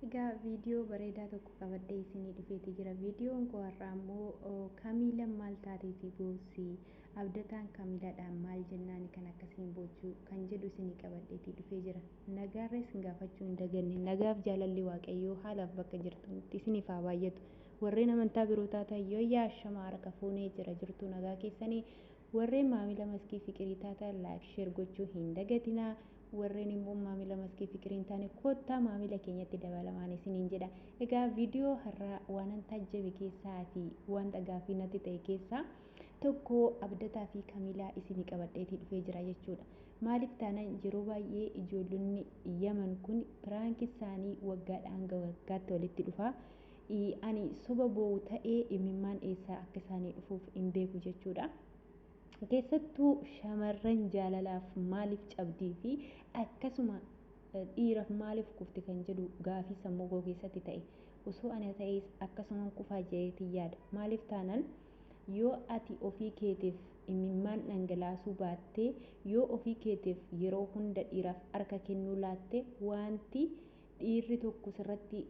Egaa viidiyoo bareedaa tokko qabadhee isinii dhufeeti jira. Viidiyoon koo har'aa immoo Kamiila maal taateeti boossi abdataan Kamiiladhaan maal jennaan kan akkasiin boochuu kan jedhu isinii qabadheeti dhufee jira. Nagaarra isin gaafachuu hin daganne. Nagaaf jaalalli Waaqayyoo haalaaf bakka jirtutti isiniif haa baay'atu. Warreen amantaa biroo taatan yoo yaashama harka fuunee jira jirtu nagaa keessanii. Warreen maamila maskii fiqirii taatan laayik sheer gochuu hin dagatinaa. Warreen immoo maamila maskii fikirii hin taane kottaa maamila keenyatti dabalamaan isiniin jedha. Egaa viidiyoo har'aa waan taajjabe keessaa fi wanta gaaffii natti ta'e keessaa tokko abdataa fi Kamiilaa isinii qabadheetii dhufee jira jechuudha. Maaliif taanaan yeroo baay'ee ijoollonni Yaman kun piraankii isaanii waggaadhaan hanga waggaatti walitti dhufa. Ani soba boo'u ta'ee imimmaan eessaa akka isaanii dhufuuf hin beeku jechuudha. Keessattuu shamarran jaalalaaf maaliif cabdii fi akkasuma dhiiraaf maaliif kufti kan jedhu gaafii sammuu koo keessatti ta'e osoo ani ta'es akkasumaan kufaa jedheetii yaada. Maaliif taanaan yoo ati ofii keetiif imimmaan dhangalaasuu baattee yoo ofii keetiif yeroo hunda dhiiraaf harka kennuu laatte wanti dhiirri tokko sirratti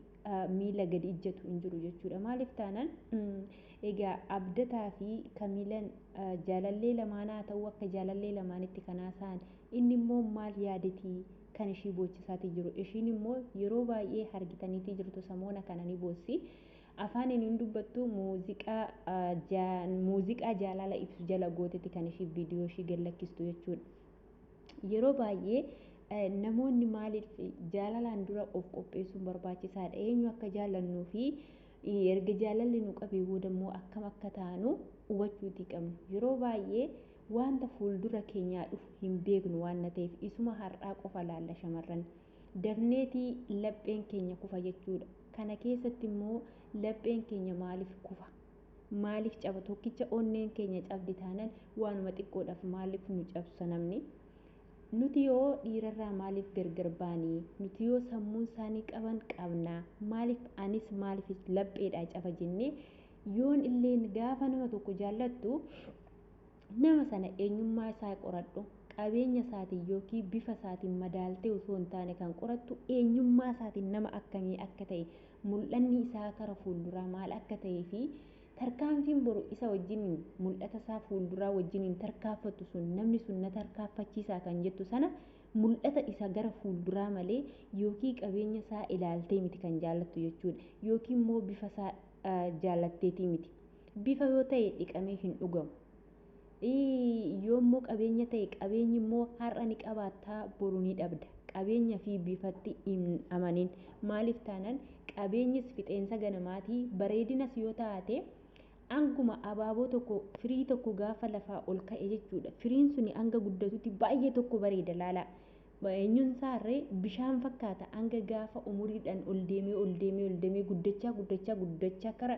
miila gadi ijjatu hin jiru jechuudha. Maaliif taanaan egaa abdataa fi Kamiilaan jaalallee lamaanaa ta'uu akka jaalallee lamaanitti kanaa sa'an inni immoo maal yaadetii kan ishii boochisaati jiru. Ishiin immoo yeroo baay'ee hargitaniitii jirtu samoona kana ni boossi. Afaan inni dubbattu muuziqaa jaalala ibsu jala gootetti kan ishii viidiyoo ishii gallakkistu jechuudha. Yeroo baay'ee namoonni maaliif jaalalaan dura of qopheessuun barbaachisaadha. Eenyu akka jaallannuu fi erga jaalalli nu qabee booda immoo akkam akka taanu hubachuutii qabna. Yeroo baay'ee wanta fuuldura keenyaa dhufu hin beeknu waan ta'eef isuma har'aa qofa laalla shamarran. Dafneetii lapheen keenya kufa jechuudha. Kana keessatti immoo lapheen keenya maaliif kufa? Maaliif caba? Tokkicha onneen keenya cabdi taanaan waanuma xiqqoodhaaf maaliif nu cabsa namni? Nuti yoo dhiirarraa maaliif gargar baanii? Nuti yoo sammuun isaanii qaban qabnaa? Maaliif anis maaliif lapheedhaa caba jennee yoon illeen gaafa nama tokko jaallattu nama sana eenyummaa isaa qoradhu. Qabeenya isaatiin yookiin bifa isaatiin madaaltee osoo hin taane kan qorattu eenyummaa isaatiin nama akkamii akka ta'e mul'anni isaa kara fuulduraa maal akka ta'ee fi tarkaanfiin boru isa wajjiniin mul'ata isaa fuulduraa wajjiniin tarkaanfattu sun namni sun na tarkaanfachiisaa kan jettu sana mul'ata isa gara fuulduraa malee yookiin qabeenya isaa ilaaltee miti kan jaallattu jechuudha. Yookiin immoo bifa isaa jaallatteetii miti. Bifa yoo ta'e dhiqamee hin dhugamu. Yoo immoo qabeenya ta'e qabeenyi immoo har'a ni qabaattaa boru ni dhabda. Qabeenya fi bifatti hin amanin. Maaliif taanaan qabeenyis fixeensa ganamaatii bareedinas yoo taate anguma abaaboo tokko firii tokko gaafa lafaa ol ka'e jechuudha. Firiin suni hanga guddatutti baay'ee tokko bareeda laala. Eenyuun isaarree bishaan fakkaata hanga gaafa umuriidhaan ol deemee guddachaa kara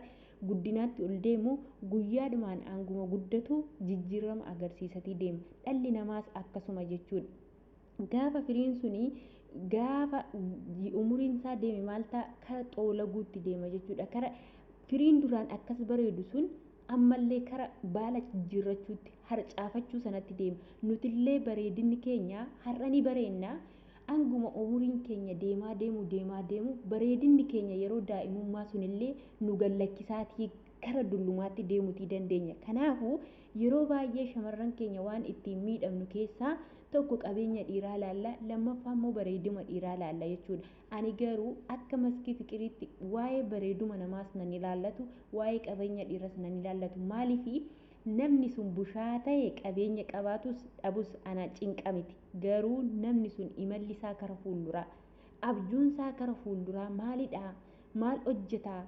guddinaatti ol deemu guyyaadhumaan hanguma guddatu jijjiirama agarsiisatii deema. Dhalli namaas akkasuma jechuudha. Gaafa firiin suni gaafa umuriin isaa deeme maal ta'a kara xoolaguutti deema jechuudha. Kara firiin duraan akkas bareedu sun ammallee kara baala jijjiirrachuutti harcaafachuu sanatti deema. Nutillee bareedinni keenya har'a ni bareedna. Hanguma umuriin keenya deemaa deemu bareedinni keenya yeroo daa'imummaa sunillee nu gallakkisaatii kara dullumaatti deemuutii dandeenya. Kanaafuu yeroo baay'ee shamarran keenya waan ittiin miidhamnu keessaa tokko qabeenya dhiiraa laalla, lammaffaa immoo bareedina dhiiraa laalla jechuudha. Ani garuu akka maskii fiqiriitti waa'ee bareeduma namaas nan ilaallatu, waa'ee qabeenya dhiiras nan ilaallatu. Maaliif namni sun bushaa ta'e qabeenya qabaatus dhabus ana cinqa miti. Garuu namni sun imalli isaa kara fuulduraa, abjuun isaa kara fuulduraa maalidhaa? Maal hojjetaa?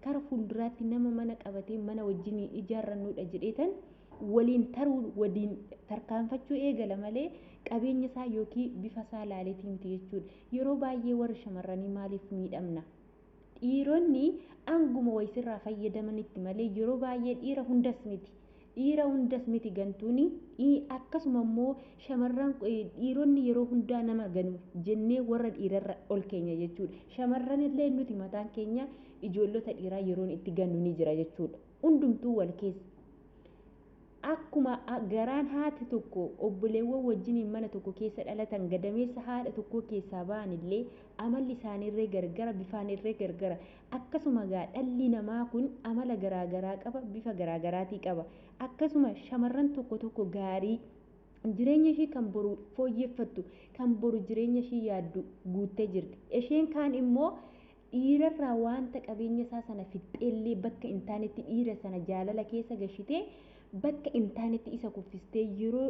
Kara fuulduraatti nama mana qabatee mana wajjin ijaarrannuudha jedheetan waliin taruu waliin tarkaanfachuu eegala malee qabeenya isaa yookiin bifa isaa laaleetii miti jechuudha. Yeroo baay'ee warri shamarranii maaliif miidhamna? Dhiironni anguma wayisirraa fayyadamanitti malee yeroo baay'ee dhiira hundas miti. Dhiira hundas miti gantuuni akkasuma immoo shamarran dhiironni yeroo hundaa nama ganu jennee warra dhiirarra ol keenya jechuudha. Shamarran illee nuti mataan keenya ijoollota dhiiraa yeroon itti gannu ni jira jechuudha. Hundumtuu wal keessa. akkuma garaan haati tokko obboleewwan wajjiniin mana tokko keessa dhalatan gadameessa haadha tokko keessaa ba'an illee amalli isaaniirree gargara bifaanirree gargara akkasuma dhalli namaa kun amala garaagaraa qaba bifa garaagaraatii qaba akkasuma shamarran tokko gaarii jireenya ishii kan boru fooyyeffattu kan boru jireenya ishii yaaddu guuttee jirti isheen kaan immoo dhiirarraa wanta qabeenya isaa sana fixxeellee bakka intaanetti dhiira sana jaalala keessa gashitee bakka intaanetti isa kuffistee yeroo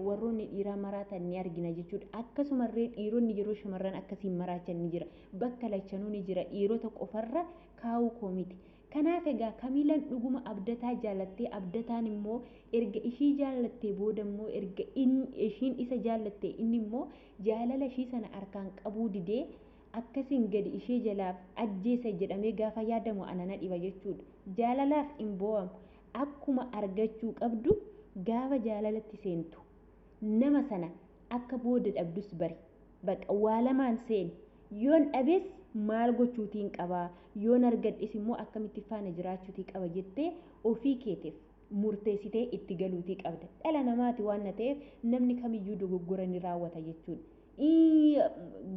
warroonni dhiiraa maraatan ni argina jechuudha akkasumallee dhiironni yeroo shamarran akkasiin maraachan ni jira bakka lachanuu ni jira dhiirota qofarra kaa'uu koo miti kanaaf egaa kamiilan dhuguma abdataa jaalattee abdataan immoo erga ishii jaalattee booda immoo erga ishiin isa jaalatte inni immoo jaalala ishii sana harkaan qabuu didee akkasiin gadi ishee jalaaf ajjeesa jedhamee gaafa yaadamu anana dhiba jechuudha jaalalaaf hin boo'amu akkuma argachuu qabdu gaafa jaalalatti seentu nama sana akka booda dhabdus bari baqa waa lamaan seen yoon dhabees maal gochuutiin qaba yoon argadhis immoo akkamitti faana jiraachuutii qaba jettee ofii keetiif murteessitee itti galuutii qabda dhala namaati waan ta'eef namni kamiyyuu dogoggora ni raawwata jechuudha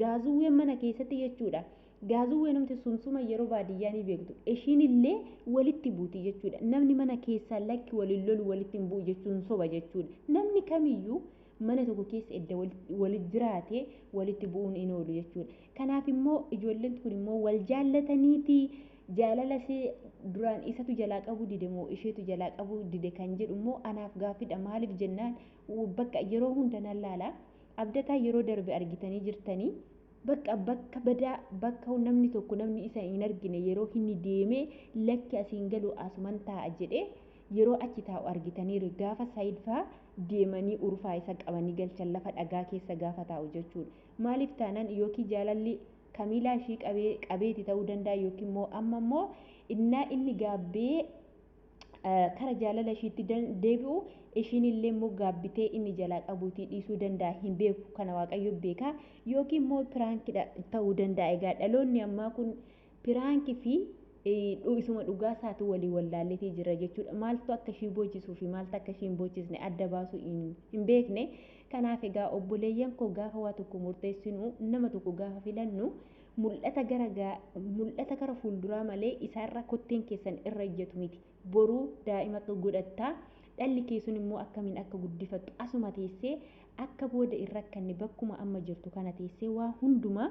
gaazuwween mana keessatti jechuudha gaazuwwee namti sunsuma yeroo baadiyyaa ni beektu ishiin illee walitti buuti jechuudha namni mana keessaa lakki waliin lolu walitti hin bu'u jechuun soba jechuudha namni kamiyyuu mana tokko keessa edda walitti jiraate walitti bu'uun hin oolu jechuudha kanaaf immoo ijoolleen kun immoo wal jaallataniiti jaalala ishee duraan isatu jalaa qabu dide moo isheetu jalaa qabu dide kan jedhu immoo anaaf gaaffiidha maaliif jennaan bakka yeroo hunda nan laala abdataa yeroo darbe argitanii jirtanii bakka badaa bakka namni tokko namni isa hin argine yeroo inni deemee lakki asiin galu asuman taa'a jedhee yeroo achi taa'u argitaniiru gaafa saayidfaa deemanii urfaa isa qabanii galchan lafa dhagaa keessa gaafa taa'u jechuudha maaliif taanaan yookiin jaalalli kamiilaa ishii qabeeti ta'uu danda'a yookiin immoo amma immoo innaa inni gaabbee kara jaalala ishiitti deebi'u ishiin illee immoo gaabbitee inni jalaa qabuutii dhiisuu danda'a hin beeku kana waaqayyo beeka yookiin immoo piraankidha ta'uu danda'a egaa dhaloonni ammaa kun piraankii fi isuma dhugaa isaatu walii wallaalletee jira jechuudha maaltu akka ishii boochisuu fi maaltu akka ishii hin boochisne adda baasuu hin beekne kanaaf egaa obboleeyyan koo gaafa waa tokko murteessinu nama tokko gaafa filannu mul'ata gara fuulduraa malee isaarra kotteen keessan irra ijjatu miti boruu daa'ima godhattaa dhalli keessun immoo akkamiin akka guddifattu asuma teessee akka booda irra akkanni bakkuma amma jirtu kana teessee waa hundumaa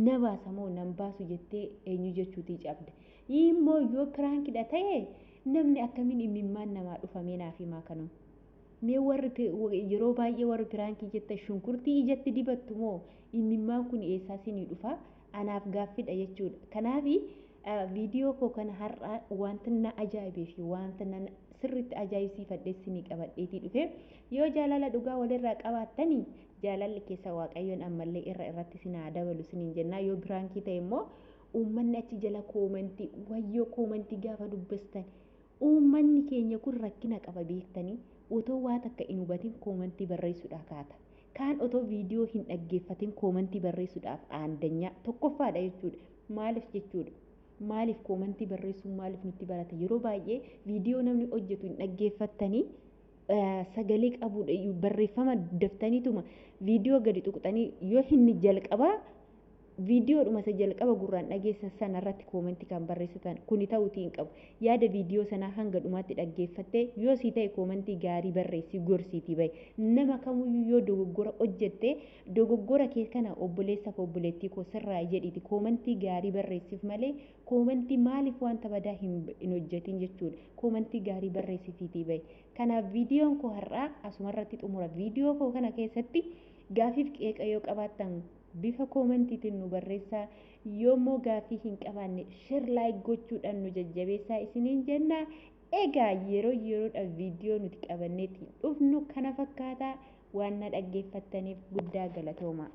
na baasa moo nan baasu jettee eenyu jechuutii cabde immoo yoo piraankidha ta'e namni akkamiin imimmaan namaa dhufamee naaf himaa kanuma mee warri yeroo baay'ee warri piraankii jetta shunkurtii ijatti dibattu moo imimmaan kun eessaa sinii dhufa anaaf gaaffidha jechuudha kanaafi viidiyoo koo kana har'a wanta na ajaa'ibee fi wanta na sirriitti ajaa'ibsiifadhee sinii qabadheetii dhufe yoo jaalala dhugaa walirraa qabaattanii jaalalli keessa waaqayyoon ammallee irratti sinaa dabalu siniin jennaa yoo piraankii ta'e immoo uummanni achi jala koomantii wayyoo koomantii gaafa dubbistan uummanni keenya kun rakkina qaba beektanii otoo waa takka hin hubatin koomantii barreessuudhaaf kaata kaan otoo viidiyoo hin dhaggeeffatin koomantii barreessuudhaaf aandanyaa tokkoffaadha jechuudha maaliif koomantii barreessuun maaliif nutti barata yeroo baay'ee viidiyoo namni hojjetu hin dhaggeeffattanii sagalee qabuudha barreeffama daftaniituma viidiyoo gadi tuqxanii yoo inni jalqabaa viidiyoodhuma isa jalqaba gurraan dhageessan sana irratti koomentii kan barreessitan kuni ta'uutii hin qabu yaada viidiyoo sanaa hanga dhumaatti dhaggeeffattee yoo sii ta'e koomentii gaarii barreessii gorsiitii bahe nama kamuyyuu yoo dogoggora hojjette dogoggora kee kana obboleessa koo obboleettii koo sirraa jedhiiti koomentii gaarii barreessiif malee koomentii maaliif wanta badaa hin hojjetin jechuudha koomentii gaarii barreessiitii bahe kanaaf viidiyoon koo har'aa asumarratti xumura viidiyoo koo kana keessatti gaafiif qeeqa yoo qabaattan bifa koomentiitiin nu barreessaa yoommoo gaaffii hin qabaanne share like gochuudhaan nu jajjabeessaa isiniin jenna egaa yeroodhaaf viidiyoo nuti qabanneetti dhufnu kana fakkaataa waan na dhaggeeffattaniif guddaa galatoomaa